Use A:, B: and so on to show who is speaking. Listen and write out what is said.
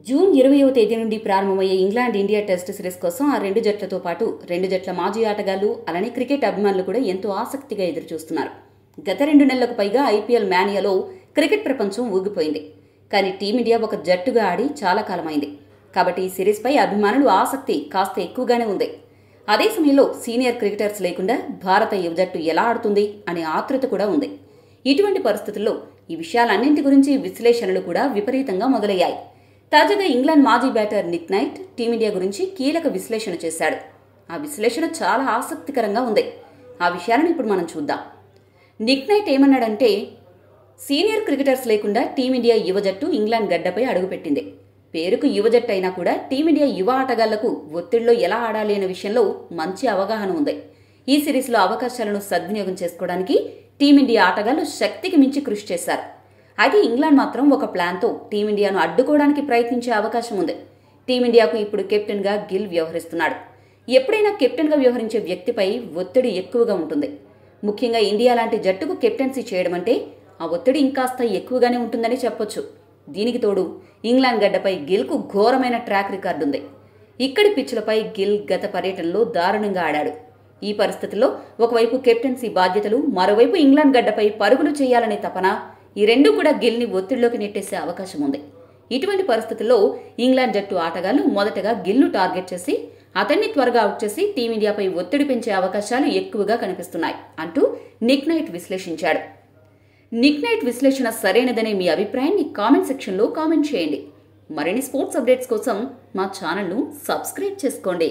A: June 20వ తేదీ నుండి ప్రారంభమయ్యే ఇంగ్లాండ్ ఇండియా టెస్ట్ సిరీస్ కోసం ఆ రెండు జట్లతో పాటు రెండు జట్ల మాజీ ఆటగాళ్లు అలానే క్రికెట్ అభిమానులు కూడా ఎంతో ఆసక్తిగా ఎదురుచూస్తున్నారు. గత 2 నెలలకు పైగా ఐపీఎల్ మేనియాలో క్రికెట్ ప్రపంచం ఊగిపోయింది. కానీ టీమిండియా ఒక జట్టుగా ఆడి చాలా కాలమైంది. కాబట్టి ఈ సిరీస్పై అభిమానులు ఆసక్తి కాస్త ఎక్కువగానే ఉంది. అదే సమయంలో సీనియర్ క్రికెటర్స్ లేకుండా భారత యువ జట్టు ఎలా ఆడుతుంది అనే ఆతృత కూడా ఉంది. ఇటువంటి పరిస్థితుల్లో ఈ విషయాలన్నింటి గురించి విశ్లేషణలు కూడా విపరీతంగా మొదలయ్యాయి. తాజాగా ఇంగ్లాండ్ మాజీ బ్యాటర్ నిక్ నైట్ టీమిండియా గురించి కీలక విశ్లేషణ చేశాడు. ఆ విశ్లేషణ చాలా ఆసక్తికరంగా ఉంది. ఆ విషయాలను ఇప్పుడు మనం చూద్దాం. నిక్ నైట్ ఏమన్నాడంటే, సీనియర్ క్రికెటర్స్ లేకుండా టీమిండియా యువ జట్టు ఇంగ్లాండ్ గడ్డపై అడుగుపెట్టింది. పేరుకు యువ జట్టు అయినా కూడా టీమిండియా యువ ఆటగాళ్లకు ఒత్తిడిలో ఎలా ఆడాలి అనే విషయంలో మంచి అవగాహన ఉంది. ఈ సిరీస్లో అవకాశాలను సద్వినియోగం చేసుకోవడానికి టీమిండియా ఆటగాళ్లు శక్తికి మించి కృషి చేశారు. అయితే ఇంగ్లాండ్ మాత్రం ఒక ప్లాన్తో టీమిండియాను అడ్డుకోవడానికి ప్రయత్నించే అవకాశం ఉంది. టీమిండియాకు ఇప్పుడు కెప్టెన్గా గిల్ వ్యవహరిస్తున్నాడు. ఎప్పుడైనా కెప్టెన్గా వ్యవహరించే వ్యక్తిపై ఒత్తిడి ఎక్కువగా ఉంటుంది. ముఖ్యంగా ఇండియా లాంటి జట్టుకు కెప్టెన్సీ చేయడం అంటే ఆ ఒత్తిడి ఇంకాస్త ఎక్కువగానే ఉంటుందని చెప్పొచ్చు. దీనికి తోడు ఇంగ్లాండ్ గడ్డపై గిల్కు ఘోరమైన ట్రాక్ రికార్డు ఉంది. ఇక్కడి పిచ్చులపై గిల్ గత పర్యటనలో దారుణంగా ఆడాడు. ఈ పరిస్థితుల్లో ఒకవైపు కెప్టెన్సీ బాధ్యతలు, మరోవైపు ఇంగ్లాండ్ గడ్డపై పరుగులు చేయాలనే తపన, ఈ రెండు కూడా గిల్ని ఒత్తిడిలోకి నెట్టేసే అవకాశం ఉంది. ఇటువంటి పరిస్థితుల్లో ఇంగ్లాండ్ జట్టు ఆటగాళ్లు మొదటగా గిల్ను టార్గెట్ చేసి అతన్ని త్వరగా అవుట్ చేసి టీమిండియాపై ఒత్తిడి పెంచే అవకాశాలు ఎక్కువగా కనిపిస్తున్నాయి అంటూ నిక్ నైట్ విశ్లేషించాడు. నిక్ నైట్ విశ్లేషణ సరైనదనే మీ అభిప్రాయాన్ని కామెంట్ సెక్షన్లో కామెంట్ చేయండి. మరిన్ని స్పోర్ట్స్ అప్డేట్స్ కోసం మా ఛానల్ను సబ్స్క్రైబ్ చేసుకోండి.